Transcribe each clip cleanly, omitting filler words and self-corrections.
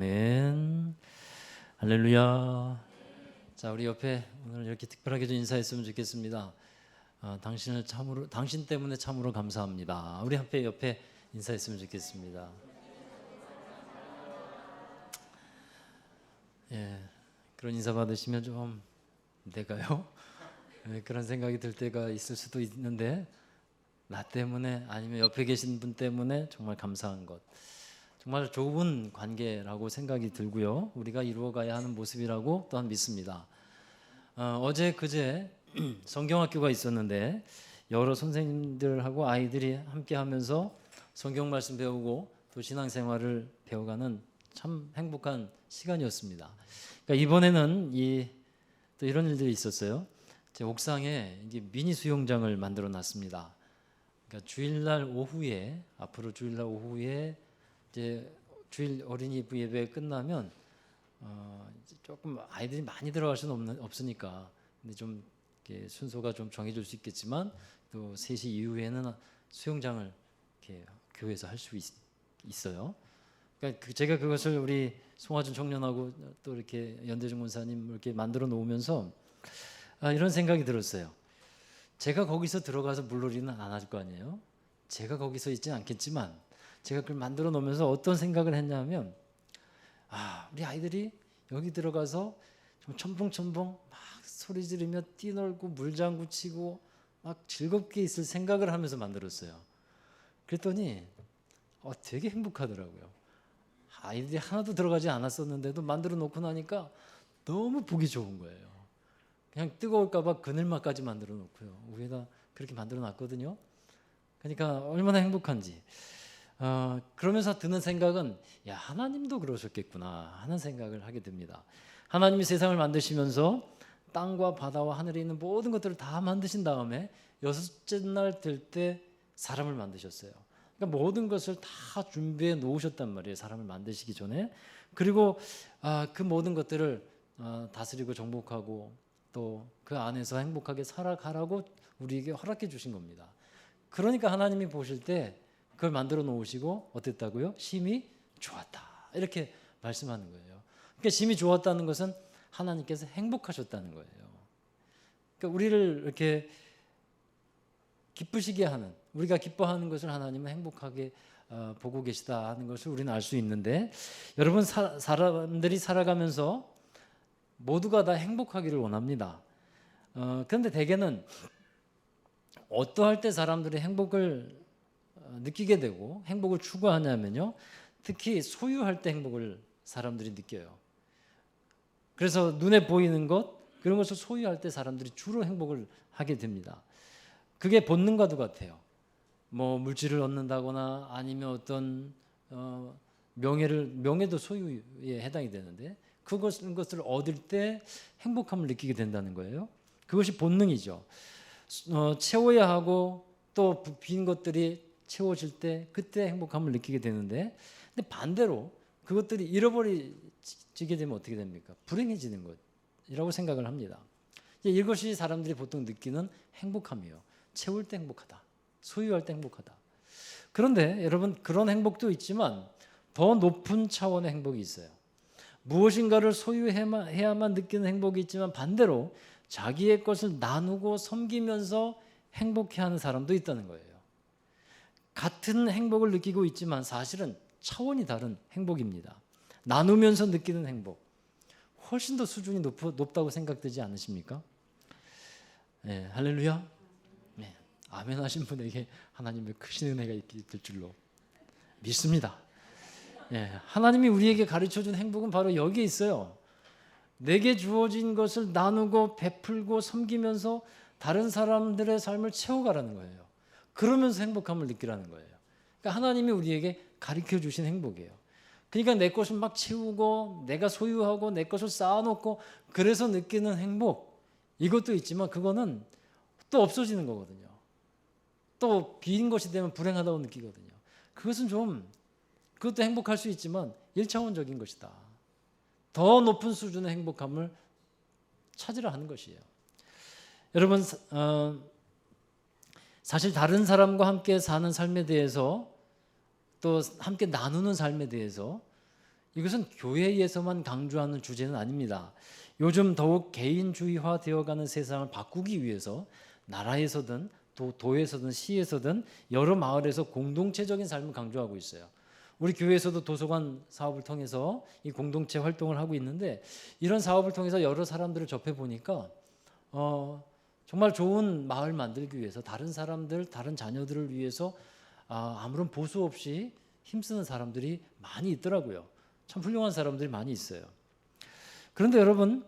아멘. 할렐루야. 자, 우리 옆에 오늘 이렇게 특별하게 좀 인사했으면 좋겠습니다. 당신 때문에 참으로 감사합니다. 우리 옆에 인사했으면 좋겠습니다. 예, 그런 인사 받으시면 좀 내가요? 그런 생각이 들 때가 있을 수도 있는데, 나 때문에 아니면 옆에 계신 분 때문에 정말 감사한 것, 정말 좋은 관계라고 생각이 들고요. 우리가 이루어가야 하는 모습이라고 또한 믿습니다. 어제 그제 성경학교가 있었는데 여러 선생님들하고 아이들이 함께 하면서 성경 말씀 배우고 또 신앙생활을 배워가는 참 행복한 시간이었습니다. 그러니까 이번에는 또 이런 일들이 있었어요. 제 옥상에 이제 미니 수영장을 만들어 놨습니다. 그러니까 앞으로 주일날 오후에 이제 주일 어린이집 예배 끝나면 이제 조금 아이들이 많이 들어갈 수는 없으니까, 근데 좀 이렇게 순서가 좀 정해질 수 있겠지만 또 3시 이후에는 수영장을 이렇게 교회에서 할 수 있어요. 그러니까 제가 그것을 우리 송하준 청년하고 또 이렇게 연대중 권사님 이렇게 만들어 놓으면서 이런 생각이 들었어요. 제가 거기서 들어가서 물놀이는 안 할 거 아니에요. 제가 거기서 있지는 않겠지만 제가 그걸 만들어 놓으면서 어떤 생각을 했냐면, 우리 아이들이 여기 들어가서 좀 첨벙첨벙 막 소리 지르며 뛰놀고 물장구 치고 막 즐겁게 있을 생각을 하면서 만들었어요. 그랬더니 되게 행복하더라고요. 아이들이 하나도 들어가지 않았었는데도 만들어 놓고 나니까 너무 보기 좋은 거예요. 그냥 뜨거울까 봐 그늘막까지 만들어 놓고요. 위에다 그렇게 만들어 놨거든요. 그러니까 얼마나 행복한지. 그러면서 드는 생각은, 야, 하나님도 그러셨겠구나 하는 생각을 하게 됩니다. 하나님이 세상을 만드시면서 땅과 바다와 하늘에 있는 모든 것들을 다 만드신 다음에 6째 날 될 때 사람을 만드셨어요. 그러니까 모든 것을 다 준비해 놓으셨단 말이에요, 사람을 만드시기 전에. 그리고 그 모든 것들을 다스리고 정복하고 또 그 안에서 행복하게 살아가라고 우리에게 허락해 주신 겁니다. 그러니까 하나님이 보실 때 그걸 만들어 놓으시고 어땠다고요? 심히 좋았다, 이렇게 말씀하는 거예요. 그러니까 심히 좋았다는 것은 하나님께서 행복하셨다는 거예요. 그러니까 우리를 이렇게 기쁘시게 하는, 우리가 기뻐하는 것을 하나님은 행복하게 보고 계시다 하는 것을 우리는 알 수 있는데, 여러분, 사람들이 살아가면서 모두가 다 행복하기를 원합니다. 그런데 대개는 어떠할 때 사람들이 행복을 느끼게 되고 행복을 추구하냐면요, 특히 소유할 때 행복을 사람들이 느껴요. 그래서 눈에 보이는 것, 그런 것을 소유할 때 사람들이 주로 행복을 하게 됩니다. 그게 본능과도 같아요. 뭐 물질을 얻는다거나 아니면 어떤 명예도 소유에 해당이 되는데, 그것을 얻을 때 행복함을 느끼게 된다는 거예요. 그것이 본능이죠. 채워야 하고 또 빈 것들이 채워질 때 그때 행복함을 느끼게 되는데, 근데 반대로 그것들이 잃어버리게 되면 어떻게 됩니까? 불행해지는 것이라고 생각을 합니다. 이것이 사람들이 보통 느끼는 행복함이에요. 채울 때 행복하다, 소유할 때 행복하다. 그런데 여러분, 그런 행복도 있지만 더 높은 차원의 행복이 있어요. 무엇인가를 소유해야만 느끼는 행복이 있지만, 반대로 자기의 것을 나누고 섬기면서 행복해하는 사람도 있다는 거예요. 같은 행복을 느끼고 있지만 사실은 차원이 다른 행복입니다. 나누면서 느끼는 행복, 훨씬 더 수준이 높다고 생각되지 않으십니까? 네, 할렐루야. 네, 아멘 하신 분에게 하나님의 크신 은혜가 있게 될 줄로 믿습니다. 네, 하나님이 우리에게 가르쳐준 행복은 바로 여기에 있어요. 내게 주어진 것을 나누고 베풀고 섬기면서 다른 사람들의 삶을 채워가라는 거예요. 그러면서 행복함을 느끼라는 거예요. 그러니까 하나님이 우리에게 가르쳐 주신 행복이에요. 그러니까 내 것을 막 채우고 내가 소유하고 내 것을 쌓아놓고 그래서 느끼는 행복, 이것도 있지만 그거는 또 없어지는 거거든요. 또 빈 것이 되면 불행하다고 느끼거든요. 그것도 행복할 수 있지만 1차원적인 것이다. 더 높은 수준의 행복함을 찾으려 하는 것이에요. 여러분, 사실 다른 사람과 함께 사는 삶에 대해서 또 함께 나누는 삶에 대해서 이것은 교회에서만 강조하는 주제는 아닙니다. 요즘 더욱 개인주의화 되어가는 세상을 바꾸기 위해서 나라에서든 또 도에서든 시에서든 여러 마을에서 공동체적인 삶을 강조하고 있어요. 우리 교회에서도 도서관 사업을 통해서 이 공동체 활동을 하고 있는데, 이런 사업을 통해서 여러 사람들을 접해 보니까 정말 좋은 마을 만들기 위해서 다른 사람들, 다른 자녀들을 위해서 아무런 보수 없이 힘쓰는 사람들이 많이 있더라고요. 참 훌륭한 사람들이 많이 있어요. 그런데 여러분,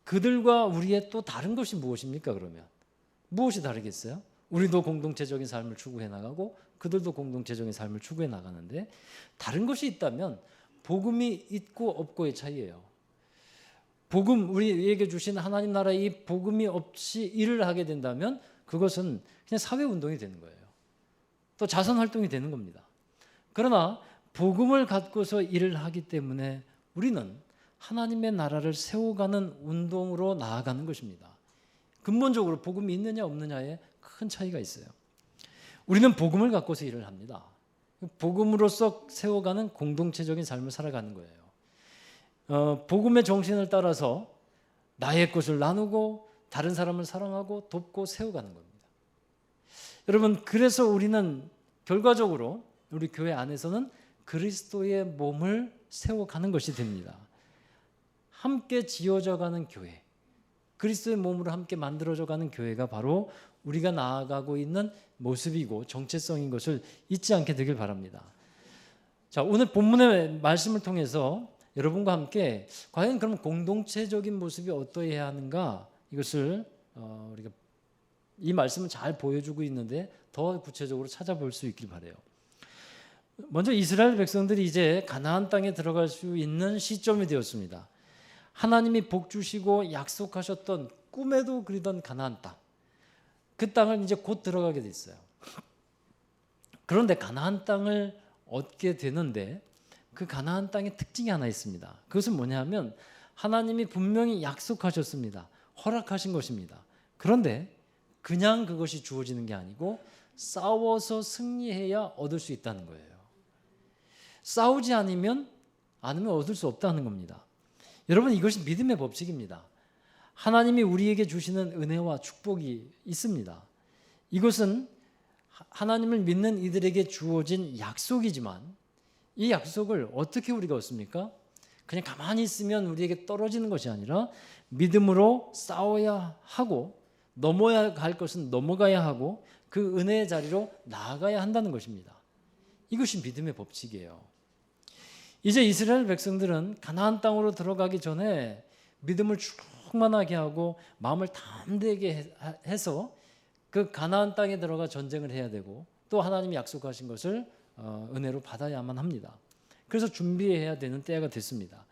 그들과 우리의 또 다른 것이 무엇입니까? 그러면 무엇이 다르겠어요? 우리도 공동체적인 삶을 추구해 나가고 그들도 공동체적인 삶을 추구해 나가는데, 다른 것이 있다면 복음이 있고 없고의 차이예요. 복음, 우리에게 주신 하나님 나라의 이 복음이 없이 일을 하게 된다면 그것은 그냥 사회운동이 되는 거예요. 또 자선활동이 되는 겁니다. 그러나 복음을 갖고서 일을 하기 때문에 우리는 하나님의 나라를 세워가는 운동으로 나아가는 것입니다. 근본적으로 복음이 있느냐 없느냐에 큰 차이가 있어요. 우리는 복음을 갖고서 일을 합니다. 복음으로서 세워가는 공동체적인 삶을 살아가는 거예요. 복음의 정신을 따라서 나의 것을 나누고 다른 사람을 사랑하고 돕고 세워가는 겁니다. 여러분, 그래서 우리는 결과적으로 우리 교회 안에서는 그리스도의 몸을 세워가는 것이 됩니다. 함께 지어져가는 교회, 그리스도의 몸으로 함께 만들어져가는 교회가 바로 우리가 나아가고 있는 모습이고 정체성인 것을 잊지 않게 되길 바랍니다. 자, 오늘 본문의 말씀을 통해서 여러분과 함께 과연 그럼 공동체적인 모습이 어떠해야 하는가, 이것을 우리가 이 말씀을 잘 보여주고 있는데 더 구체적으로 찾아볼 수 있길 바라요. 먼저 이스라엘 백성들이 이제 가나안 땅에 들어갈 수 있는 시점이 되었습니다. 하나님이 복 주시고 약속하셨던, 꿈에도 그리던 가나안 땅, 그 땅을 이제 곧 들어가게 됐어요. 그런데 가나안 땅을 얻게 되는데 그 가나안 땅의 특징이 하나 있습니다. 그것은 뭐냐면 하나님이 분명히 약속하셨습니다. 허락하신 것입니다. 그런데 그냥 그것이 주어지는 게 아니고 싸워서 승리해야 얻을 수 있다는 거예요. 싸우지 않으면 얻을 수 없다는 겁니다. 여러분, 이것이 믿음의 법칙입니다. 하나님이 우리에게 주시는 은혜와 축복이 있습니다. 이것은 하나님을 믿는 이들에게 주어진 약속이지만 이 약속을 어떻게 우리가 얻습니까? 그냥 가만히 있으면 우리에게 떨어지는 것이 아니라 믿음으로 싸워야 하고, 넘어야 할 것은 넘어가야 하고, 그 은혜의 자리로 나아가야 한다는 것입니다. 이것이 믿음의 법칙이에요. 이제 이스라엘 백성들은 가나안 땅으로 들어가기 전에 믿음을 충만하게 하고 마음을 담대하게 해서 그 가나안 땅에 들어가 전쟁을 해야 되고, 또 하나님이 약속하신 것을 은혜로 받아야만 합니다. 그래서 준비해야 되는 때가 됐습니다.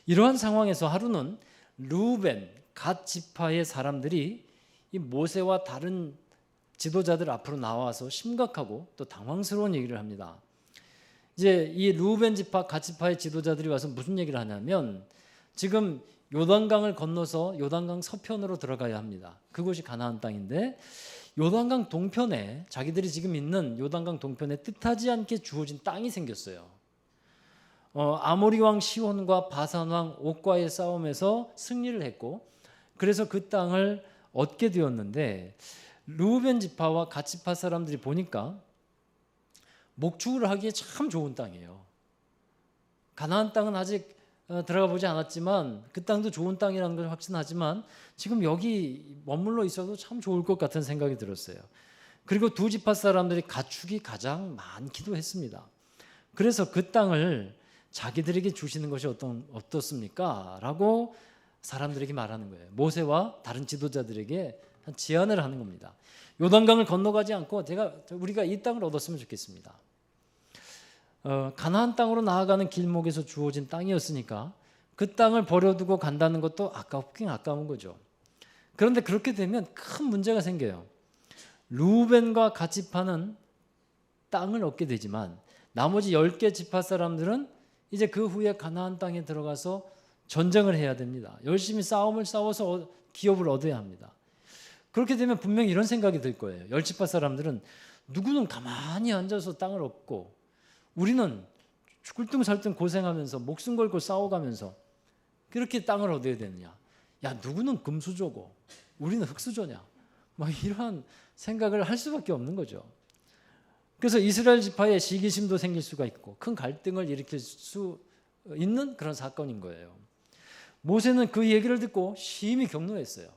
이러한 상황에서 하루는 르우벤, 갓 지파의 사람들이 이 모세와 다른 지도자들 앞으로 나와서 심각하고 또 당황스러운 얘기를 합니다. 이제 이 르우벤 지파, 갓 지파의 지도자들이 와서 무슨 얘기를 하냐면, 지금 요단강을 건너서 요단강 서편으로 들어가야 합니다. 그곳이 가나안 땅인데 요단강 동편에, 자기들이 지금 있는 요단강 동편에 뜻하지 않게 주어진 땅이 생겼어요. 아모리 왕 시혼과 바산 왕 옥과의 싸움에서 승리를 했고, 그래서 그 땅을 얻게 되었는데, 르우벤 지파와 갓 지파 사람들이 보니까 목축을 하기에 참 좋은 땅이에요. 가나안 땅은 아직 들어가 보지 않았지만 그 땅도 좋은 땅이라는 걸 확신하지만 지금 여기 머물러 있어도 참 좋을 것 같은 생각이 들었어요. 그리고 두 지파 사람들이 가축이 가장 많기도 했습니다. 그래서 그 땅을 자기들에게 주시는 것이 어떻습니까? 라고 사람들에게 말하는 거예요. 모세와 다른 지도자들에게 제안을 하는 겁니다. 요단강을 건너가지 않고 우리가 이 땅을 얻었으면 좋겠습니다. 가나안 땅으로 나아가는 길목에서 주어진 땅이었으니까 그 땅을 버려두고 간다는 것도 아깝긴 아까운 거죠. 그런데 그렇게 되면 큰 문제가 생겨요. 르우벤과 갓 지파는 땅을 얻게 되지만 나머지 10개 지파 사람들은 이제 그 후에 가나안 땅에 들어가서 전쟁을 해야 됩니다. 열심히 싸움을 싸워서 기업을 얻어야 합니다. 그렇게 되면 분명히 이런 생각이 들 거예요. 10지파 사람들은 누구는 가만히 앉아서 땅을 얻고 우리는 굴등살등 고생하면서 목숨 걸고 싸워가면서 그렇게 땅을 얻어야 되느냐? 야, 누구는 금수저고 우리는 흙수저냐? 막 이러한 생각을 할 수밖에 없는 거죠. 그래서 이스라엘 지파에 시기심도 생길 수가 있고 큰 갈등을 일으킬 수 있는 그런 사건인 거예요. 모세는 그 얘기를 듣고 심히 격노했어요.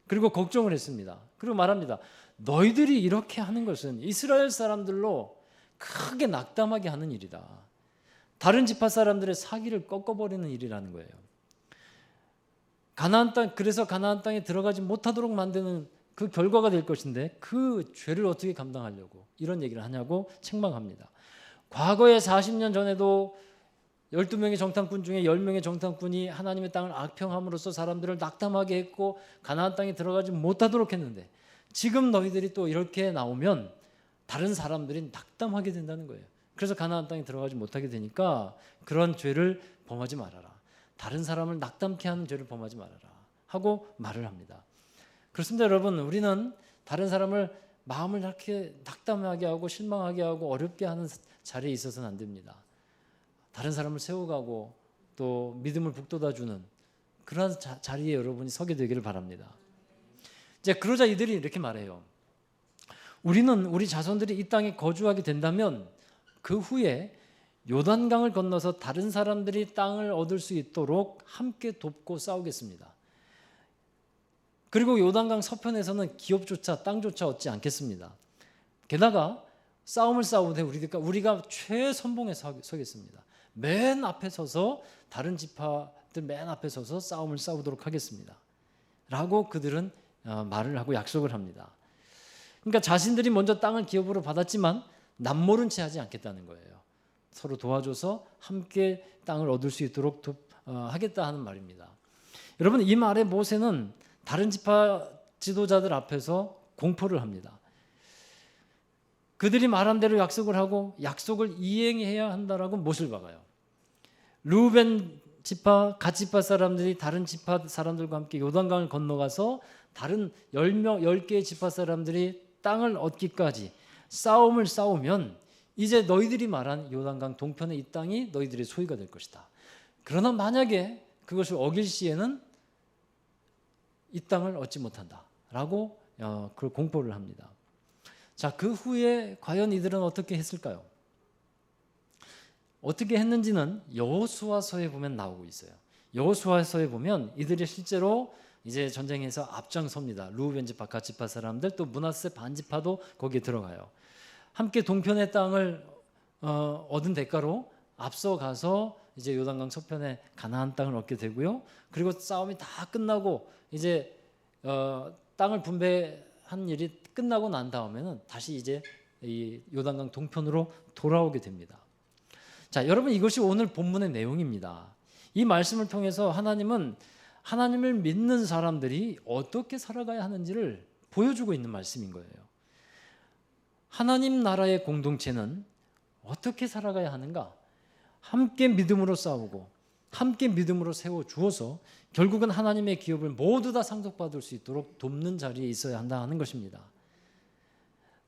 그리고 걱정을 했습니다. 그리고 말합니다. 너희들이 이렇게 하는 것은 이스라엘 사람들로 크게 낙담하게 하는 일이다. 다른 지파 사람들의 사기를 꺾어버리는 일이라는 거예요. 가나안 땅, 그래서 가나안 땅에 들어가지 못하도록 만드는 그 결과가 될 것인데 그 죄를 어떻게 감당하려고 이런 얘기를 하냐고 책망합니다. 과거에 40년 전에도 12명의 정탐꾼 중에 10명의 정탐꾼이 하나님의 땅을 악평함으로써 사람들을 낙담하게 했고 가나안 땅에 들어가지 못하도록 했는데 지금 너희들이 또 이렇게 나오면 다른 사람들이 낙담하게 된다는 거예요. 그래서 가나안 땅에 들어가지 못하게 되니까 그런 죄를 범하지 말아라. 다른 사람을 낙담케 하는 죄를 범하지 말아라 하고 말을 합니다. 그렇습니다, 여러분. 우리는 다른 사람을 마음을 이렇게 낙담하게 하고 실망하게 하고 어렵게 하는 자리에 있어서는 안 됩니다. 다른 사람을 세워가고 또 믿음을 북돋아주는 그런 자리에 여러분이 서게 되기를 바랍니다. 이제 그러자 이들이 이렇게 말해요. 우리는 우리 자손들이 이 땅에 거주하게 된다면 그 후에 요단강을 건너서 다른 사람들이 땅을 얻을 수 있도록 함께 돕고 싸우겠습니다. 그리고 요단강 서편에서는 기업조차 땅조차 얻지 않겠습니다. 게다가 싸움을 싸우되 우리가 최선봉에 서겠습니다. 맨 앞에 서서 다른 지파들 맨 앞에 서서 싸움을 싸우도록 하겠습니다. 라고 그들은 말을 하고 약속을 합니다. 그러니까 자신들이 먼저 땅을 기업으로 받았지만 남모른 채 하지 않겠다는 거예요. 서로 도와줘서 함께 땅을 얻을 수 있도록 하겠다 하는 말입니다. 여러분, 이 말에 모세는 다른 지파 지도자들 앞에서 공포를 합니다. 그들이 말한 대로 약속을 하고 약속을 이행해야 한다라고 못을 박아요. 르우벤 지파, 갓 지파 사람들이 다른 지파 사람들과 함께 요단강을 건너가서 다른 10개의 지파 사람들이 땅을 얻기까지 싸움을 싸우면 이제 너희들이 말한 요단강 동편의 이 땅이 너희들의 소유가 될 것이다. 그러나 만약에 그것을 어길 시에는 이 땅을 얻지 못한다라고 그걸 공포를 합니다. 자, 그 후에 과연 이들은 어떻게 했을까요? 어떻게 했는지는 여호수아서에 보면 나오고 있어요. 여호수아서에 보면 이들이 실제로 이제 전쟁에서 앞장섭니다. 르우벤 지파, 갓 지파 사람들 또 므낫세 반 지파도 거기에 들어가요. 함께 동편의 땅을 얻은 대가로 앞서가서 이제 요단강 서편에 가나안 땅을 얻게 되고요. 그리고 싸움이 다 끝나고 이제 땅을 분배한 일이 끝나고 난 다음에는 다시 이제 이 요단강 동편으로 돌아오게 됩니다. 자, 여러분, 이것이 오늘 본문의 내용입니다. 이 말씀을 통해서 하나님은 하나님을 믿는 사람들이 어떻게 살아가야 하는지를 보여주고 있는 말씀인 거예요. 하나님 나라의 공동체는 어떻게 살아가야 하는가? 함께 믿음으로 싸우고 함께 믿음으로 세워주어서 결국은 하나님의 기업을 모두 다 상속받을 수 있도록 돕는 자리에 있어야 한다 하는 것입니다.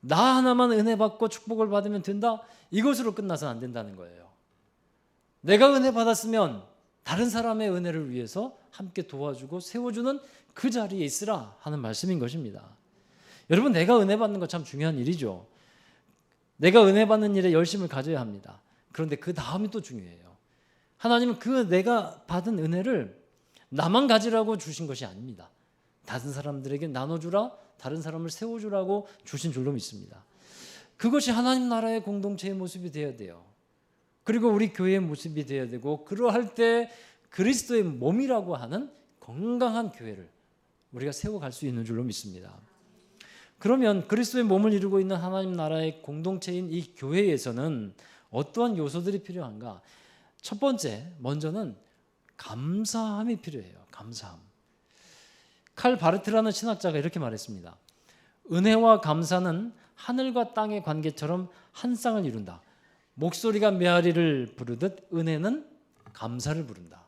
나 하나만 은혜 받고 축복을 받으면 된다? 이것으로 끝나서는 안 된다는 거예요. 내가 은혜 받았으면 다른 사람의 은혜를 위해서 함께 도와주고 세워주는 그 자리에 있으라 하는 말씀인 것입니다. 여러분, 내가 은혜 받는 거 참 중요한 일이죠. 내가 은혜 받는 일에 열심을 가져야 합니다. 그런데 그 다음이 또 중요해요. 하나님은 그 내가 받은 은혜를 나만 가지라고 주신 것이 아닙니다. 다른 사람들에게 나눠주라, 다른 사람을 세워주라고 주신 줄로 믿습니다. 그것이 하나님 나라의 공동체의 모습이 되어야 돼요. 그리고 우리 교회의 모습이 되어야 되고, 그러할 때 그리스도의 몸이라고 하는 건강한 교회를 우리가 세워갈 수 있는 줄로 믿습니다. 그러면 그리스도의 몸을 이루고 있는 하나님 나라의 공동체인 이 교회에서는 어떠한 요소들이 필요한가? 첫 번째, 먼저는 감사함이 필요해요. 감사함. 칼 바르트라는 신학자가 이렇게 말했습니다. 은혜와 감사는 하늘과 땅의 관계처럼 한 쌍을 이룬다. 목소리가 메아리를 부르듯 은혜는 감사를 부른다.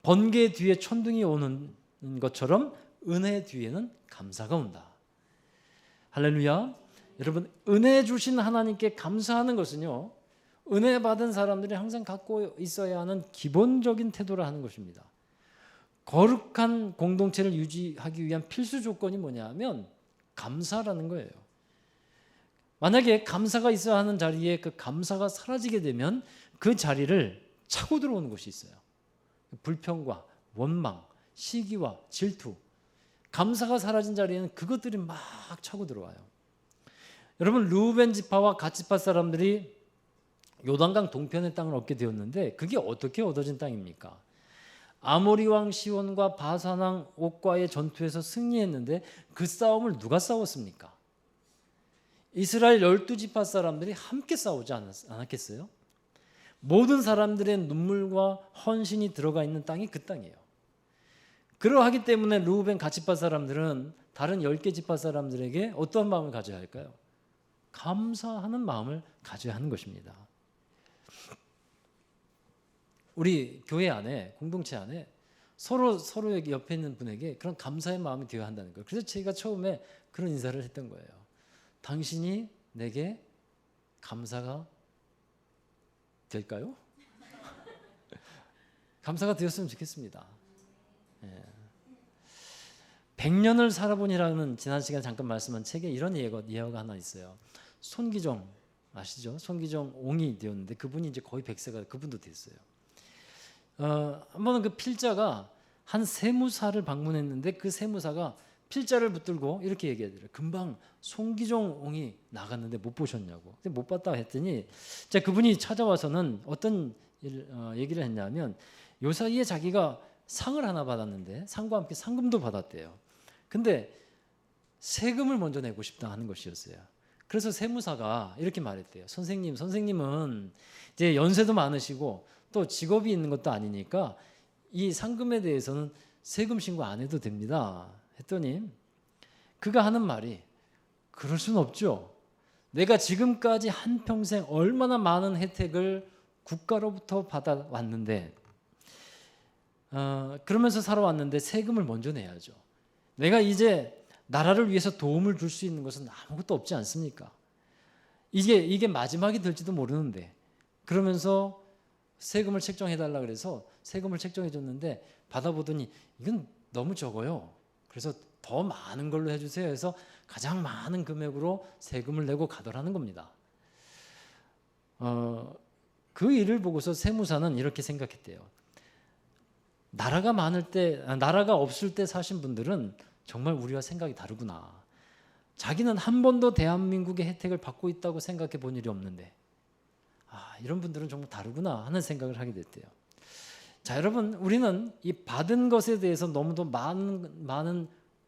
번개 뒤에 천둥이 오는 것처럼 은혜 뒤에는 감사가 온다. 할렐루야. 여러분, 은혜 주신 하나님께 감사하는 것은요, 은혜 받은 사람들이 항상 갖고 있어야 하는 기본적인 태도를 하는 것입니다. 거룩한 공동체를 유지하기 위한 필수 조건이 뭐냐면 감사라는 거예요. 만약에 감사가 있어야 하는 자리에 그 감사가 사라지게 되면 그 자리를 차고 들어오는 것이 있어요. 불평과 원망, 시기와 질투. 감사가 사라진 자리에는 그것들이 막 차고 들어와요. 여러분, 르우벤 지파와 갓 지파 사람들이 요단강 동편의 땅을 얻게 되었는데 그게 어떻게 얻어진 땅입니까? 아모리 왕 시온과 바산 왕 옥과의 전투에서 승리했는데 그 싸움을 누가 싸웠습니까? 이스라엘 12지파 사람들이 함께 싸우지 않았겠어요? 모든 사람들의 눈물과 헌신이 들어가 있는 땅이 그 땅이에요. 그러하기 때문에 르우벤 갓 지파 사람들은 다른 10개 지파 사람들에게 어떤 마음을 가져야 할까요? 감사하는 마음을 가져야 하는 것입니다. 우리 교회 안에, 공동체 안에 서로 옆에 있는 분에게 그런 감사의 마음이 되어야 한다는 거예요. 그래서 제가 처음에 그런 인사를 했던 거예요. 당신이 내게 감사가 될까요? 감사가 되었으면 좋겠습니다. 100년을 살아보니라는 지난 시간에 잠깐 말씀한 책에 이런 예화가 하나 있어요. 손기정 아시죠? 손기정 옹이 되었는데 그분이 이제 거의 100세가 그분도 됐어요. 한 번은 그 필자가 한 세무사를 방문했는데 그 세무사가 필자를 붙들고 이렇게 얘기하더래요. 금방 손기정 옹이 나갔는데 못 보셨냐고. 근데 못 봤다 했더니 그분이 찾아와서는 어떤 얘기를 했냐면 요 사이에 자기가 상을 하나 받았는데 상과 함께 상금도 받았대요. 근데 세금을 먼저 내고 싶다 하는 것이었어요. 그래서 세무사가 이렇게 말했대요. 선생님은 이제 연세도 많으시고 또 직업이 있는 것도 아니니까 이 상금에 대해서는 세금 신고 안 해도 됩니다. 했더니 그가 하는 말이 그럴 수는 없죠. 내가 지금까지 한평생 얼마나 많은 혜택을 국가로부터 받아왔는데 그러면서 살아왔는데 세금을 먼저 내야죠. 내가 이제 나라를 위해서 도움을 줄 수 있는 것은 아무것도 없지 않습니까? 이게 마지막이 될지도 모르는데 그러면서 세금을 책정해달라 그래서 세금을 책정해줬는데 받아보더니 이건 너무 적어요. 그래서 더 많은 걸로 해주세요 해서 가장 많은 금액으로 세금을 내고 가더라는 겁니다. 그 일을 보고서 세무사는 이렇게 생각했대요. 나라가 없을 때 사신 분들은 정말 우리와 생각이 다르구나. 자기는 한 번도 대한민국의 혜택을 받고 있다고 생각해 본 일이 없는데 이런 분들은 정말 다르구나 하는 생각을 하게 됐대요. 자, 여러분, 우리는 이 받은 것에 대해서 너무도 많은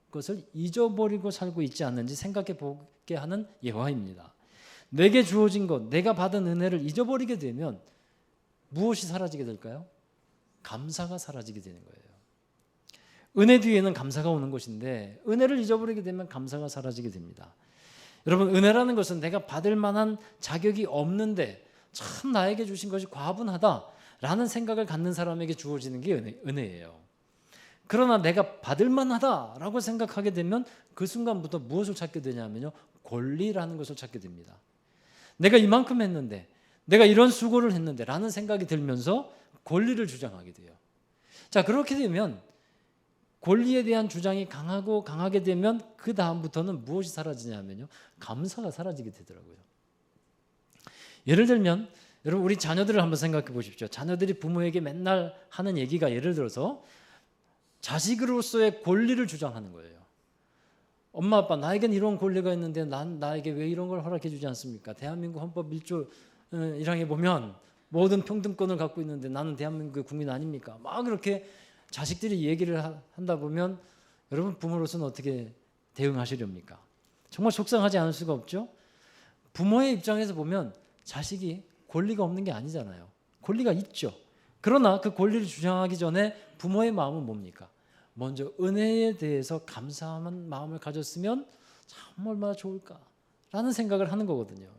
것을 잊어버리고 살고 있지 않는지 생각해 보게 하는 예화입니다. 내게 주어진 것, 내가 받은 은혜를 잊어버리게 되면 무엇이 사라지게 될까요? 감사가 사라지게 되는 거예요. 은혜 뒤에는 감사가 오는 것인데 은혜를 잊어버리게 되면 감사가 사라지게 됩니다. 여러분, 은혜라는 것은 내가 받을 만한 자격이 없는데 참 나에게 주신 것이 과분하다라는 생각을 갖는 사람에게 주어지는 게 은혜예요. 그러나 내가 받을 만하다라고 생각하게 되면 그 순간부터 무엇을 찾게 되냐면요, 권리라는 것을 찾게 됩니다. 내가 이만큼 했는데, 내가 이런 수고를 했는데 라는 생각이 들면서 권리를 주장하게 돼요. 자, 그렇게 되면 권리에 대한 주장이 강하게 되면 그 다음부터는 무엇이 사라지냐면요, 감사가 사라지게 되더라고요. 예를 들면 여러분, 우리 자녀들을 한번 생각해 보십시오. 자녀들이 부모에게 맨날 하는 얘기가 예를 들어서 자식으로서의 권리를 주장하는 거예요. 엄마 아빠, 나에겐 이런 권리가 있는데 나에게 왜 이런 걸 허락해 주지 않습니까? 대한민국 헌법 1조 1항에 보면 모든 평등권을 갖고 있는데 나는 대한민국의 국민 아닙니까? 막 그렇게 자식들이 얘기를 한다 보면 여러분, 부모로서는 어떻게 대응하시렵니까? 정말 속상하지 않을 수가 없죠. 부모의 입장에서 보면 자식이 권리가 없는 게 아니잖아요. 권리가 있죠. 그러나 그 권리를 주장하기 전에 부모의 마음은 뭡니까? 먼저 은혜에 대해서 감사한 마음을 가졌으면 참 얼마나 좋을까라는 생각을 하는 거거든요.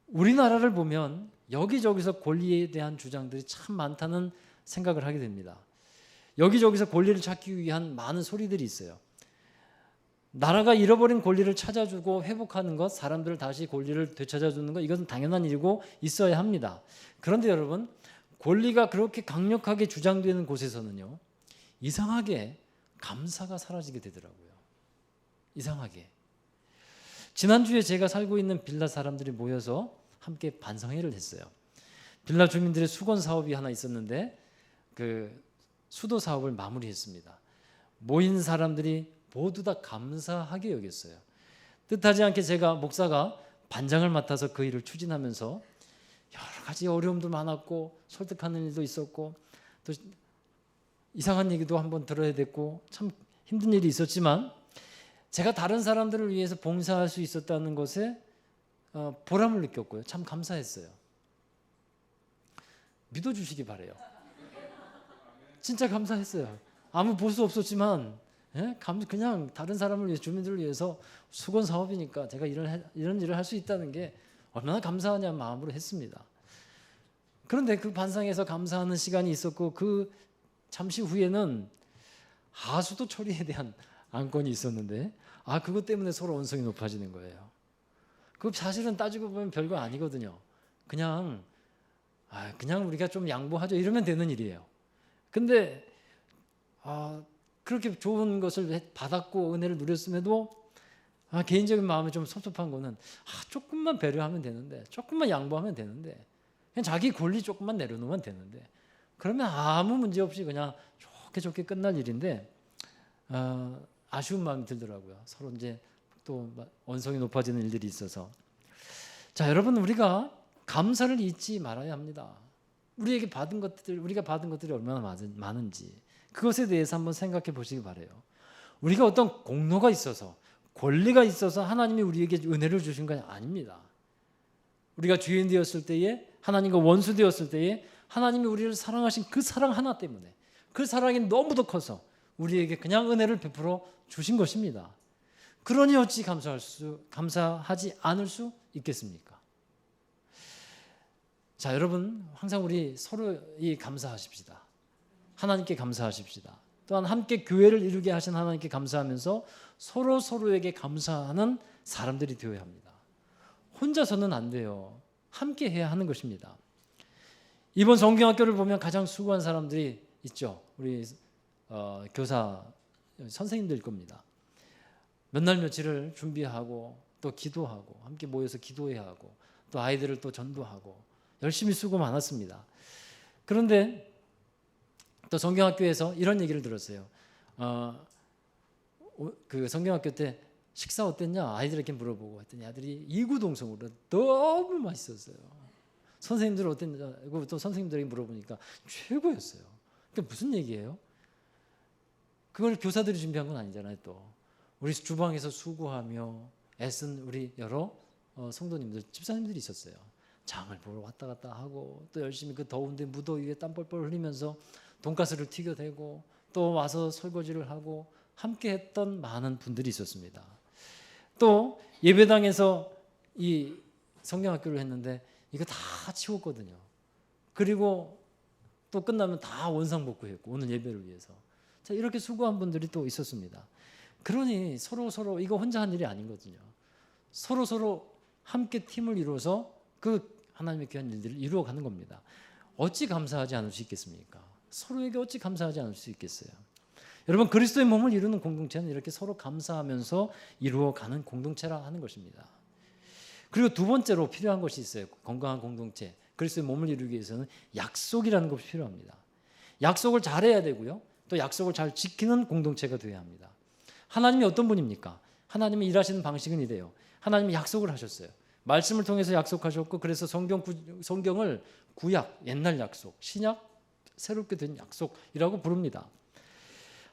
우리나라를 보면 여기저기서 권리에 대한 주장들이 참 많다는 생각을 하게 됩니다. 여기저기서 권리를 찾기 위한 많은 소리들이 있어요. 나라가 잃어버린 권리를 찾아주고 회복하는 것, 사람들을 다시 권리를 되찾아주는 것, 이것은 당연한 일이고 있어야 합니다. 그런데 여러분, 권리가 그렇게 강력하게 주장되는 곳에서는요, 이상하게 감사가 사라지게 되더라고요. 이상하게. 지난주에 제가 살고 있는 빌라 사람들이 모여서 함께 반성회를 했어요. 빌라 주민들의 수건 사업이 하나 있었는데 그 수도 사업을 마무리했습니다. 모인 사람들이 모두 다 감사하게 여겼어요. 뜻하지 않게 제가 목사가 반장을 맡아서 그 일을 추진하면서 여러 가지 어려움도 많았고 설득하는 일도 있었고 또 이상한 얘기도 한번 들어야 됐고 참 힘든 일이 있었지만 제가 다른 사람들을 위해서 봉사할 수 있었다는 것에 보람을 느꼈고요. 참 감사했어요. 믿어주시기 바래요. 진짜 감사했어요. 아무 보수 없었지만 그냥 다른 사람을 위해 주민들을 위해서 수건 사업이니까 제가 이런 일을 할 수 있다는 게 얼마나 감사하냐 마음으로 했습니다. 그런데 그 반상에서 감사하는 시간이 있었고 그 잠시 후에는 하수도 처리에 대한 안건이 있었는데 그것 때문에 서로 언성이 높아지는 거예요. 그 사실은 따지고 보면 별거 아니거든요. 그냥 우리가 좀 양보하죠 이러면 되는 일이에요. 근데 그렇게 좋은 것을 받았고 은혜를 누렸음에도 개인적인 마음이 좀 섭섭한 거는 조금만 배려하면 되는데 조금만 양보하면 되는데 그냥 자기 권리 조금만 내려놓으면 되는데 그러면 아무 문제 없이 그냥 좋게 끝날 일인데 아쉬운 마음이 들더라고요. 서로 이제 또 언성이 높아지는 일들이 있어서 자 여러분 우리가 감사를 잊지 말아야 합니다. 우리가 받은 것들이 얼마나 많은지 그것에 대해서 한번 생각해 보시기 바라요. 우리가 어떤 공로가 있어서 권리가 있어서 하나님이 우리에게 은혜를 주신 건 아닙니다. 우리가 죄인 되었을 때에 하나님과 원수 되었을 때에 하나님이 우리를 사랑하신 그 사랑 하나 때문에 그 사랑이 너무도 커서 우리에게 그냥 은혜를 베풀어 주신 것입니다. 그러니 어찌 감사하지 않을 수 있겠습니까? 자 여러분 항상 우리 서로 감사하십시다. 하나님께 감사하십시다. 또한 함께 교회를 이루게 하신 하나님께 감사하면서 서로에게 감사하는 사람들이 되어야 합니다. 혼자서는 안 돼요. 함께 해야 하는 것입니다. 이번 성경학교를 보면 가장 수고한 사람들이 있죠. 우리 교사 선생님들일 겁니다. 몇 날 며칠을 준비하고 또 기도하고 함께 모여서 기도해야 하고 또 아이들을 또 전도하고 열심히 수고 많았습니다. 그런데 또 성경학교에서 이런 얘기를 들었어요. 그 성경학교 때 식사 어땠냐 아이들에게 물어보고 했더니 아들이 이구동성으로 너무 맛있었어요. 선생님들은 어땠냐 또 선생님들에게 물어보니까 최고였어요. 그게 무슨 얘기예요? 그걸 교사들이 준비한 건 아니잖아요. 또 우리 주방에서 수고하며 애쓴 우리 여러 성도님들 집사님들이 있었어요. 장을 보러 왔다 갔다 하고 또 열심히 그 더운데 무더위에 땀 뻘뻘 흘리면서 돈가스를 튀겨대고 또 와서 설거지를 하고 함께 했던 많은 분들이 있었습니다. 또 예배당에서 이 성경학교를 했는데 이거 다 치웠거든요. 그리고 또 끝나면 다 원상복구했고 오늘 예배를 위해서 자 이렇게 수고한 분들이 또 있었습니다. 그러니 서로 이거 혼자 한 일이 아니거든요. 서로 함께 팀을 이루어서 그 하나님의 귀한 일들을 이루어가는 겁니다. 어찌 감사하지 않을 수 있겠습니까? 서로에게 어찌 감사하지 않을 수 있겠어요? 여러분 그리스도의 몸을 이루는 공동체는 이렇게 서로 감사하면서 이루어가는 공동체라 하는 것입니다. 그리고 두 번째로 필요한 것이 있어요. 건강한 공동체 그리스도의 몸을 이루기 위해서는 약속이라는 것이 필요합니다. 약속을 잘해야 되고요. 또 약속을 잘 지키는 공동체가 되어야 합니다. 하나님이 어떤 분입니까? 하나님이 일하시는 방식은 이래요. 하나님이 약속을 하셨어요. 말씀을 통해서 약속하셨고 그래서 성경을 구약, 옛날 약속, 신약, 새롭게 된 약속이라고 부릅니다.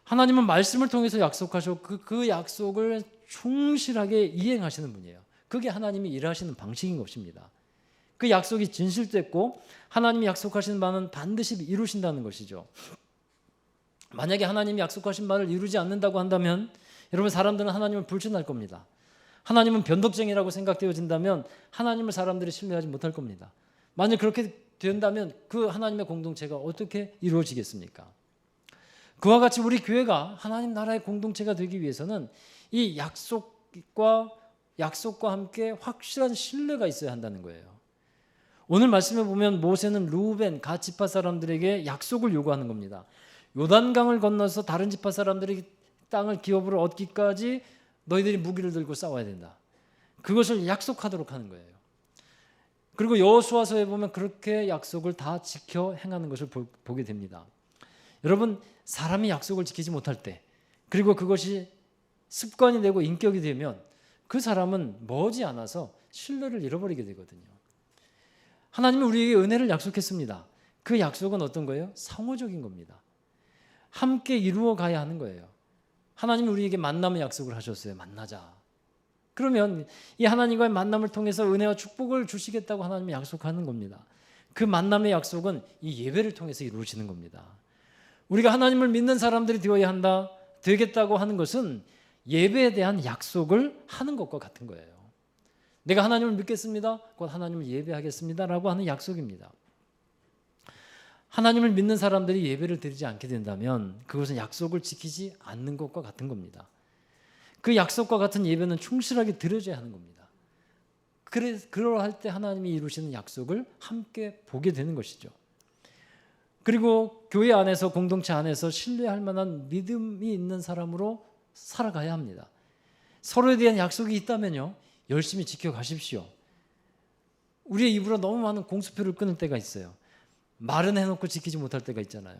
하나님은 말씀을 통해서 약속하셨고 그 약속을 충실하게 이행하시는 분이에요. 그게 하나님이 일하시는 방식인 것입니다. 그 약속이 진실됐고 하나님이 약속하신 바는 반드시 이루신다는 것이죠. 만약에 하나님이 약속하신 바를 이루지 않는다고 한다면 여러분 사람들은 하나님을 불신할 겁니다. 하나님은 변덕쟁이라고 생각되어진다면 하나님을 사람들이 신뢰하지 못할 겁니다. 만약 그렇게 된다면 그 하나님의 공동체가 어떻게 이루어지겠습니까? 그와 같이 우리 교회가 하나님 나라의 공동체가 되기 위해서는 이 약속과 함께 확실한 신뢰가 있어야 한다는 거예요. 오늘 말씀에 보면 모세는 르우벤 갓 지파 사람들에게 약속을 요구하는 겁니다. 요단강을 건너서 다른 지파 사람들이 땅을 기업으로 얻기까지 너희들이 무기를 들고 싸워야 된다. 그것을 약속하도록 하는 거예요. 그리고 여호수아서에 보면 그렇게 약속을 다 지켜 행하는 것을 보게 됩니다. 여러분, 사람이 약속을 지키지 못할 때, 그리고 그것이 습관이 되고 인격이 되면 그 사람은 머지않아서 신뢰를 잃어버리게 되거든요. 하나님은 우리에게 은혜를 약속했습니다. 그 약속은 어떤 거예요? 상호적인 겁니다. 함께 이루어 가야 하는 거예요. 하나님이 우리에게 만남의 약속을 하셨어요. 만나자. 그러면 이 하나님과의 만남을 통해서 은혜와 축복을 주시겠다고 하나님이 약속하는 겁니다. 그 만남의 약속은 이 예배를 통해서 이루어지는 겁니다. 우리가 하나님을 믿는 사람들이 되어야 되겠다고 하는 것은 예배에 대한 약속을 하는 것과 같은 거예요. 내가 하나님을 믿겠습니다. 곧 하나님을 예배하겠습니다라고 하는 약속입니다. 하나님을 믿는 사람들이 예배를 드리지 않게 된다면 그것은 약속을 지키지 않는 것과 같은 겁니다. 그 약속과 같은 예배는 충실하게 드려져야 하는 겁니다. 그러할 때 하나님이 이루시는 약속을 함께 보게 되는 것이죠. 그리고 교회 안에서, 공동체 안에서 신뢰할 만한 믿음이 있는 사람으로 살아가야 합니다. 서로에 대한 약속이 있다면요, 열심히 지켜가십시오. 우리의 입으로 너무 많은 공수표를 끊을 때가 있어요. 말은 해놓고 지키지 못할 때가 있잖아요.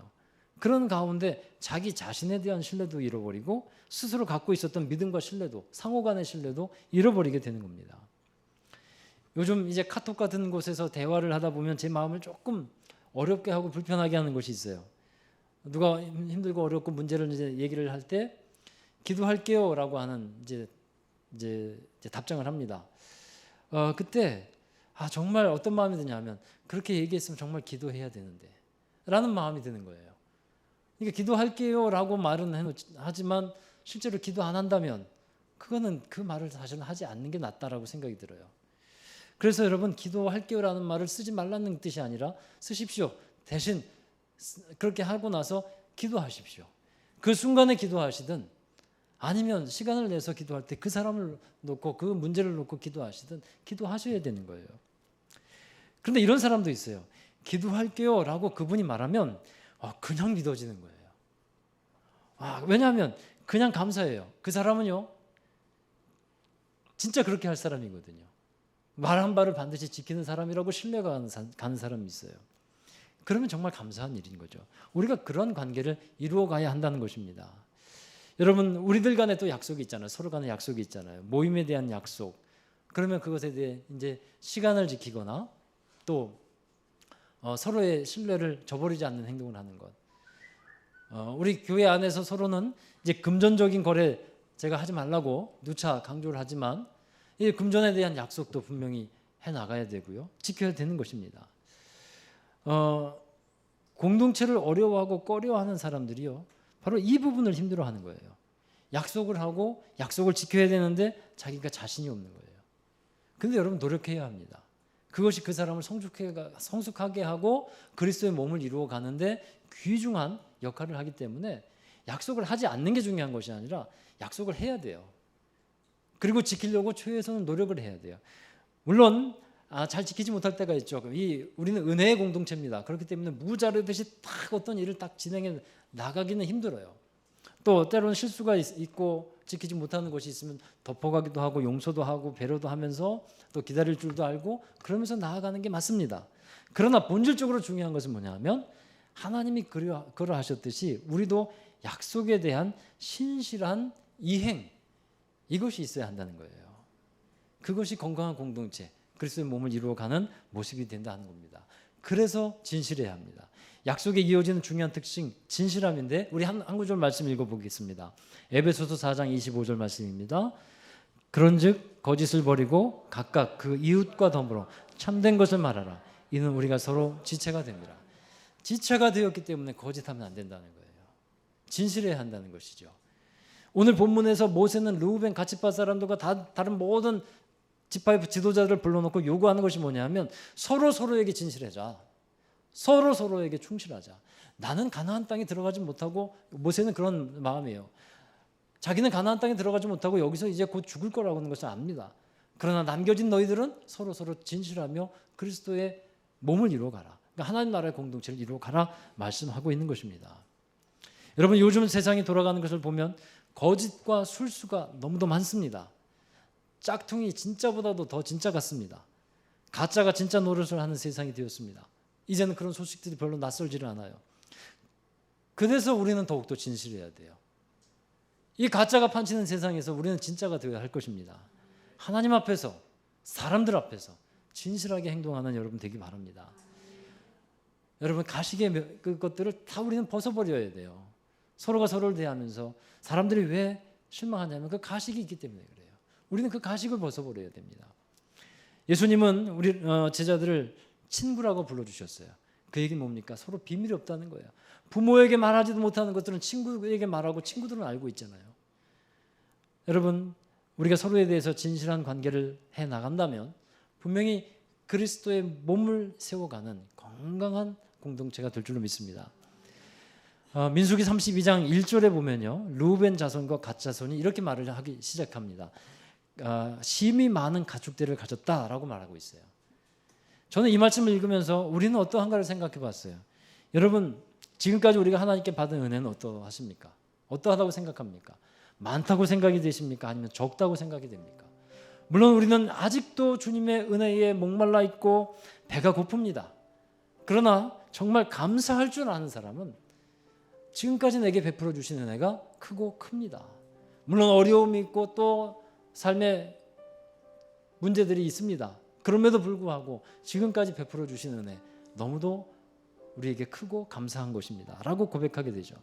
그런 가운데 자기 자신에 대한 신뢰도 잃어버리고 스스로 갖고 있었던 믿음과 신뢰도, 상호 간의 신뢰도 잃어버리게 되는 겁니다. 요즘 이제 카톡 같은 곳에서 대화를 하다 보면 제 마음을 조금 어렵게 하고 불편하게 하는 것이 있어요. 누가 힘들고 어렵고 문제를 이제 얘기를 할 때 기도할게요라고 하는 이제 답장을 합니다. 그때 정말 어떤 마음이 드냐면 그렇게 얘기했으면 정말 기도해야 되는데 라는 마음이 드는 거예요. 그러니까 기도할게요라고 말은 하지만 실제로 기도 안 한다면 그거는 그 말을 사실은 하지 않는 게 낫다라고 생각이 들어요. 그래서 여러분, 기도할게요라는 말을 쓰지 말라는 뜻이 아니라 쓰십시오. 대신 그렇게 하고 나서 기도하십시오. 그 순간에 기도하시든 아니면 시간을 내서 기도할 때 그 사람을 놓고 그 문제를 놓고 기도하시든 기도하셔야 되는 거예요. 그런데 이런 사람도 있어요. 기도할게요 라고 그분이 말하면 그냥 믿어지는 거예요. 왜냐하면 그냥 감사해요. 그 사람은요, 진짜 그렇게 할 사람이거든요. 말한 바를 반드시 지키는 사람이라고 신뢰가 가는 사람이 있어요. 그러면 정말 감사한 일인 거죠. 우리가 그런 관계를 이루어 가야 한다는 것입니다. 여러분, 우리들 간에 또 약속이 있잖아요. 서로 간에 약속이 있잖아요. 모임에 대한 약속. 그러면 그것에 대해 이제 시간을 지키거나 또 서로의 신뢰를 저버리지 않는 행동을 하는 것. 우리 교회 안에서 서로는 이제 금전적인 거래 제가 하지 말라고 누차 강조를 하지만 이 금전에 대한 약속도 분명히 해 나가야 되고요. 지켜야 되는 것입니다. 공동체를 어려워하고 꺼려하는 사람들이요, 바로 이 부분을 힘들어하는 거예요. 약속을 하고 약속을 지켜야 되는데 자기가 자신이 없는 거예요. 그런데 여러분, 노력해야 합니다. 그것이 그 사람을 성숙하게 하고 그리스도의 몸을 이루어 가는데 귀중한 역할을 하기 때문에 약속을 하지 않는 게 중요한 것이 아니라 약속을 해야 돼요. 그리고 지키려고 최소한 노력을 해야 돼요. 물론 잘 지키지 못할 때가 있죠. 우리는 은혜의 공동체입니다. 그렇기 때문에 무자르듯이 딱 어떤 일을 딱 진행해 나가기는 힘들어요. 또 때로는 실수가 있고 지키지 못하는 것이 있으면 덮어가기도 하고 용서도 하고 배려도 하면서 또 기다릴 줄도 알고 그러면서 나아가는 게 맞습니다. 그러나 본질적으로 중요한 것은 뭐냐면 하나님이 그러하셨듯이 우리도 약속에 대한 신실한 이행, 이것이 있어야 한다는 거예요. 그것이 건강한 공동체, 그리스도의 몸을 이루어가는 모습이 된다는 겁니다. 그래서 진실해야 합니다. 약속에 이어지는 중요한 특징, 진실함인데 우리 한 구절 말씀 읽어보겠습니다. 에베소서 4장 25절 말씀입니다. 그런즉 거짓을 버리고 각각 그 이웃과 더불어 참된 것을 말하라. 이는 우리가 서로 지체가 됩니다. 지체가 되었기 때문에 거짓하면 안 된다는 거예요. 진실해야 한다는 것이죠. 오늘 본문에서 모세는 르우벤 갓 지파 사람들과 다른 모든 지파의 지도자들을 불러놓고 요구하는 것이 뭐냐면 서로에게 진실하자. 서로에게 충실하자. 나는 가나안 땅에 들어가지 못하고, 모세는 그런 마음이에요. 자기는 가나안 땅에 들어가지 못하고 여기서 이제 곧 죽을 거라고 하는 것을 압니다. 그러나 남겨진 너희들은 서로 진실하며 그리스도의 몸을 이루어가라. 그러니까 하나님 나라의 공동체를 이루어가라 말씀하고 있는 것입니다. 여러분, 요즘 세상이 돌아가는 것을 보면 거짓과 술수가 너무도 많습니다. 짝퉁이 진짜보다도 더 진짜 같습니다. 가짜가 진짜 노릇을 하는 세상이 되었습니다. 이제는 그런 소식들이 별로 낯설지를 않아요. 그래서 우리는 더욱더 진실해야 돼요. 이 가짜가 판치는 세상에서 우리는 진짜가 되어야 할 것입니다. 하나님 앞에서, 사람들 앞에서 진실하게 행동하는 여러분 되기 바랍니다. 여러분, 가식의 그것들을 다 우리는 벗어버려야 돼요. 서로가 서로를 대하면서 사람들이 왜 실망하냐면 그 가식이 있기 때문에 그래요. 우리는 그 가식을 벗어버려야 됩니다. 예수님은 우리 제자들을 친구라고 불러주셨어요. 그 얘기는 뭡니까? 서로 비밀이 없다는 거예요. 부모에게 말하지도 못하는 것들은 친구에게 말하고 친구들은 알고 있잖아요. 여러분, 우리가 서로에 대해서 진실한 관계를 해 나간다면 분명히 그리스도의 몸을 세워가는 건강한 공동체가 될 줄로 믿습니다. 민수기 32장 1절에 보면요, 르우벤 자손과 갓 자손이 이렇게 말을 하기 시작합니다. 심이 많은 가축들을 가졌다라고 말하고 있어요. 저는 이 말씀을 읽으면서 우리는 어떠한가를 생각해 봤어요. 여러분, 지금까지 우리가 하나님께 받은 은혜는 어떠하십니까? 어떠하다고 생각합니까? 많다고 생각이 되십니까? 아니면 적다고 생각이 됩니까? 물론 우리는 아직도 주님의 은혜에 목말라 있고 배가 고픕니다. 그러나 정말 감사할 줄 아는 사람은 지금까지 내게 베풀어 주신 은혜가 크고 큽니다. 물론 어려움이 있고 또 삶의 문제들이 있습니다. 그럼에도 불구하고 지금까지 베풀어 주신 은혜 너무도 우리에게 크고 감사한 것입니다 라고 고백하게 되죠.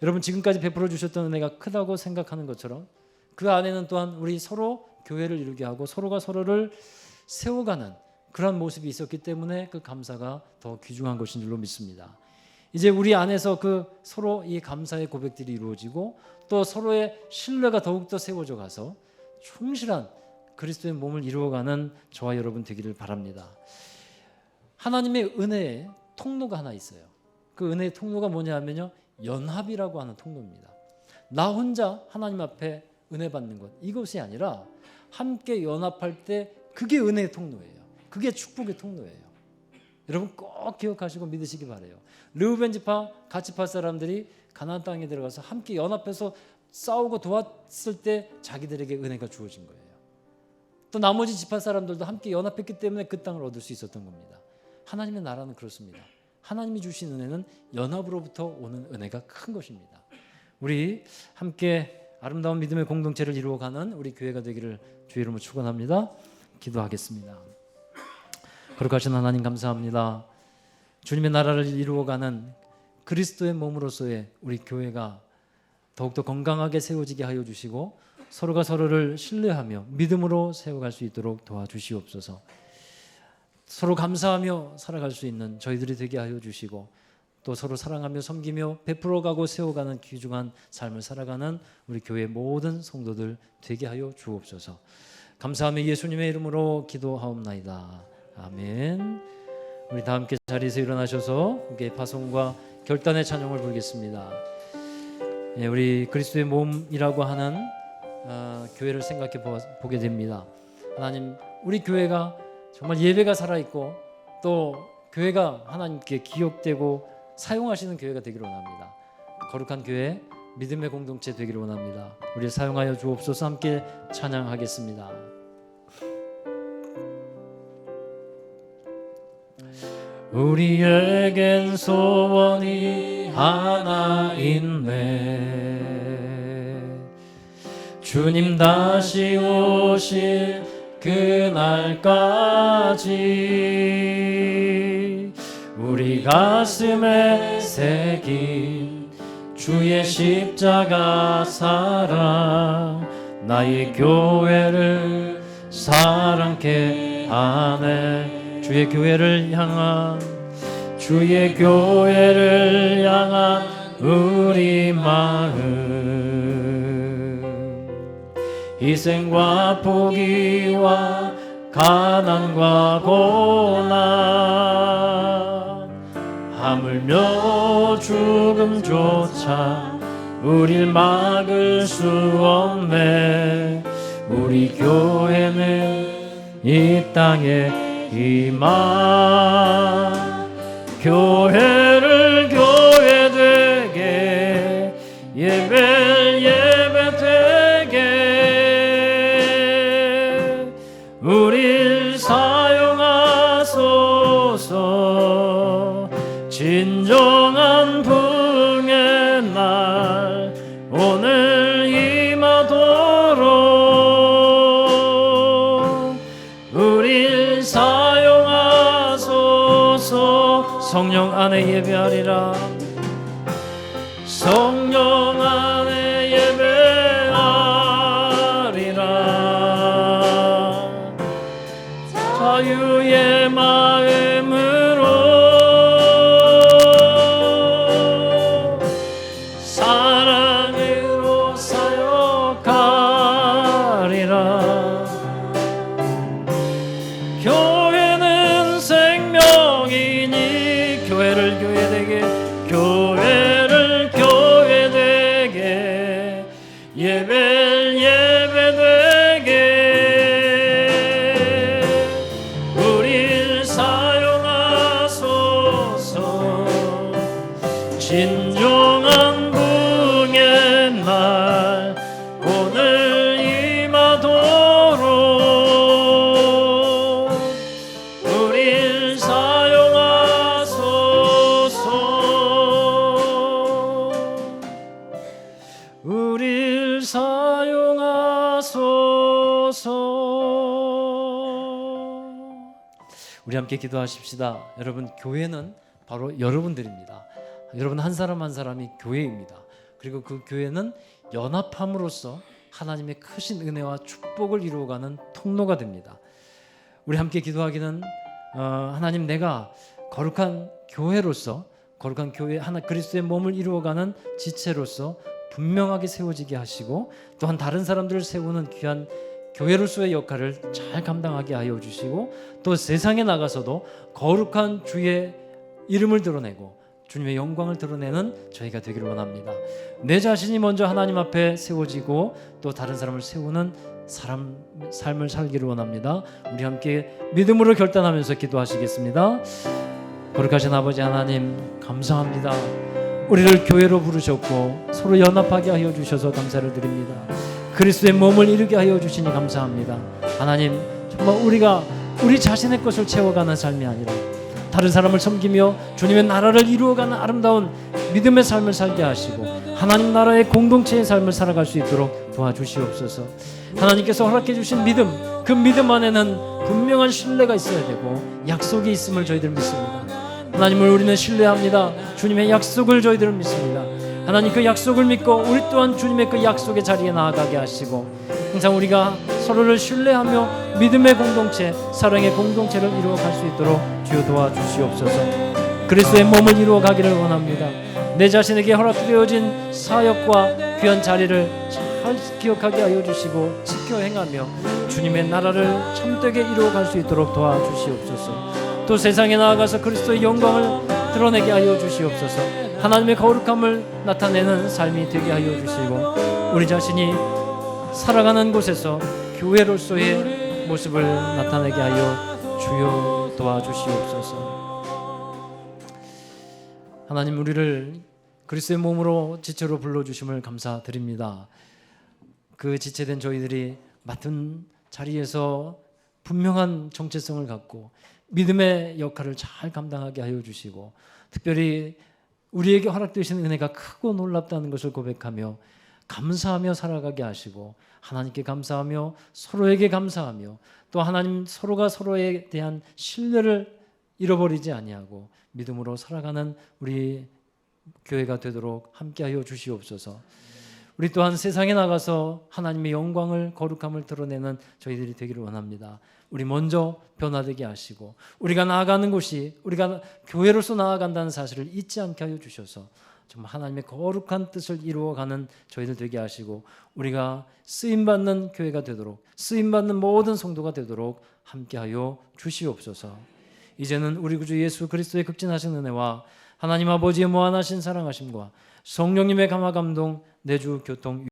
여러분, 지금까지 베풀어 주셨던 은혜가 크다고 생각하는 것처럼 그 안에는 또한 우리 서로 교회를 이루게 하고 서로가 서로를 세워가는 그런 모습이 있었기 때문에 그 감사가 더 귀중한 것인 줄로 믿습니다. 이제 우리 안에서 그 서로 이 감사의 고백들이 이루어지고 또 서로의 신뢰가 더욱더 세워져 가서 충실한 그리스도의 몸을 이루어가는 저와 여러분 되기를 바랍니다. 하나님의 은혜의 통로가 하나 있어요. 그 은혜의 통로가 뭐냐 하면요, 연합이라고 하는 통로입니다. 나 혼자 하나님 앞에 은혜 받는 것, 이것이 아니라 함께 연합할 때 그게 은혜의 통로예요. 그게 축복의 통로예요. 여러분 꼭 기억하시고 믿으시기 바라요. 르우벤 지파, 갓 지파 사람들이 가나안 땅에 들어가서 함께 연합해서 싸우고 도왔을 때 자기들에게 은혜가 주어진 거예요. 또 나머지 지파 사람들도 함께 연합했기 때문에 그 땅을 얻을 수 있었던 겁니다. 하나님의 나라는 그렇습니다. 하나님이 주신 은혜는 연합으로부터 오는 은혜가 큰 것입니다. 우리 함께 아름다운 믿음의 공동체를 이루어가는 우리 교회가 되기를 주의 이름으로 축원합니다. 기도하겠습니다. 거룩하신 하나님 감사합니다. 주님의 나라를 이루어가는 그리스도의 몸으로서의 우리 교회가 더욱더 건강하게 세워지게 하여 주시고 서로가 서로를 신뢰하며 믿음으로 세워갈 수 있도록 도와주시옵소서. 서로 감사하며 살아갈 수 있는 저희들이 되게 하여 주시고 또 서로 사랑하며 섬기며 베풀어가고 세워가는 귀중한 삶을 살아가는 우리 교회 모든 성도들 되게 하여 주옵소서. 감사하며 예수님의 이름으로 기도하옵나이다. 아멘. 우리 다 함께 자리에서 일어나셔서 함께 파송과 결단의 찬양을 부르겠습니다. 우리 그리스도의 몸이라고 하는 교회를 생각해 보게 됩니다. 하나님, 우리 교회가 정말 예배가 살아있고 또 교회가 하나님께 기억되고 사용하시는 교회가 되기를 원합니다. 거룩한 교회, 믿음의 공동체 되기를 원합니다. 우리 사용하여 주옵소서. 함께 찬양하겠습니다. 우리에겐 소원이 하나 있네. 주님 다시 오실 그날까지 우리 가슴에 새긴 주의 십자가 사랑 나의 교회를 사랑케 하네. 주의 교회를 향한 우리 마음 희생과 포기와 가난과 고난 함을 울며 죽음조차 우릴 막을 수 없네. 우리 교회는 이 땅의 희망. 교회를 교회 되게, 예배를 예배 되게 우릴 사용하소서. 진정한 부흥의 날 오늘 임하도록 우릴 사용하소서. 성령 안에 예배하리라. 성령 안에 예배하리라. 자유의 마음으로 사랑으로 사역하리라. 교회는 생명이니 교회를 교회 되게, 교회를 교회 되게, 예배를 예배 되게 우릴 사용하소서. 진정한 부흥의 날 오늘 임하도록 우릴 사용하소서. 우릴 사용하소서. 우리 함께 기도하십시다. 여러분, 교회는 바로 여러분들입니다. 여러분 한 사람 한 사람이 교회입니다. 그리고 그 교회는 연합함으로써 하나님의 크신 은혜와 축복을 이루어가는 통로가 됩니다. 우리 함께 기도하기는 하나님, 내가 거룩한 교회로서, 거룩한 교회 하나 그리스도의 몸을 이루어가는 지체로서 분명하게 세워지게 하시고, 또한 다른 사람들을 세우는 귀한 교회로서의 역할을 잘 감당하게 하여 주시고, 또 세상에 나가서도 거룩한 주의 이름을 드러내고 주님의 영광을 드러내는 저희가 되기를 원합니다. 내 자신이 먼저 하나님 앞에 세워지고 또 다른 사람을 세우는 삶을 살기를 원합니다. 우리 함께 믿음으로 결단하면서 기도하시겠습니다. 거룩하신 아버지 하나님, 감사합니다. 우리를 교회로 부르셨고 서로 연합하게 하여 주셔서 감사를 드립니다. 그리스도의 몸을 이루게 하여 주시니 감사합니다. 하나님, 정말 우리가 우리 자신의 것을 채워가는 삶이 아니라 다른 사람을 섬기며 주님의 나라를 이루어가는 아름다운 믿음의 삶을 살게 하시고 하나님 나라의 공동체의 삶을 살아갈 수 있도록 도와주시옵소서. 하나님께서 허락해 주신 믿음, 그 믿음 안에는 분명한 신뢰가 있어야 되고 약속이 있음을 저희들 믿습니다. 하나님을 우리는 신뢰합니다. 주님의 약속을 저희들은 믿습니다. 하나님, 그 약속을 믿고 우리 또한 주님의 그 약속의 자리에 나아가게 하시고 항상 우리가 서로를 신뢰하며 믿음의 공동체, 사랑의 공동체를 이루어갈 수 있도록 주여 도와주시옵소서. 그리스도의 몸을 이루어가기를 원합니다. 내 자신에게 허락되어진 사역과 귀한 자리를 잘 기억하게 하여 주시고 지켜 행하며 주님의 나라를 참되게 이루어갈 수 있도록 도와주시옵소서. 또 세상에 나아가서 그리스도의 영광을 드러내게 하여 주시옵소서. 하나님의 거룩함을 나타내는 삶이 되게 하여 주시고 우리 자신이 살아가는 곳에서 교회로서의 모습을 나타내게 하여 주여 도와주시옵소서. 하나님, 우리를 그리스도의 몸으로 지체로 불러주심을 감사드립니다. 그 지체된 저희들이 맡은 자리에서 분명한 정체성을 갖고 믿음의 역할을 잘 감당하게 하여 주시고 특별히 우리에게 허락되신 은혜가 크고 놀랍다는 것을 고백하며 감사하며 살아가게 하시고 하나님께 감사하며 서로에게 감사하며 또 하나님 서로가 서로에 대한 신뢰를 잃어버리지 아니하고 믿음으로 살아가는 우리 교회가 되도록 함께하여 주시옵소서. 우리 또한 세상에 나가서 하나님의 영광을 거룩함을 드러내는 저희들이 되기를 원합니다. 우리 먼저 변화되게 하시고 우리가 나아가는 곳이 우리가 교회로서 나아간다는 사실을 잊지 않게 하여 주셔서 정말 하나님의 거룩한 뜻을 이루어가는 저희들 되게 하시고 우리가 쓰임받는 교회가 되도록 쓰임받는 모든 성도가 되도록 함께하여 주시옵소서. 이제는 우리 구주 예수 그리스도의 극진하신 은혜와 하나님 아버지의 무한하신 사랑하심과 성령님의 감화 감동 내주 교통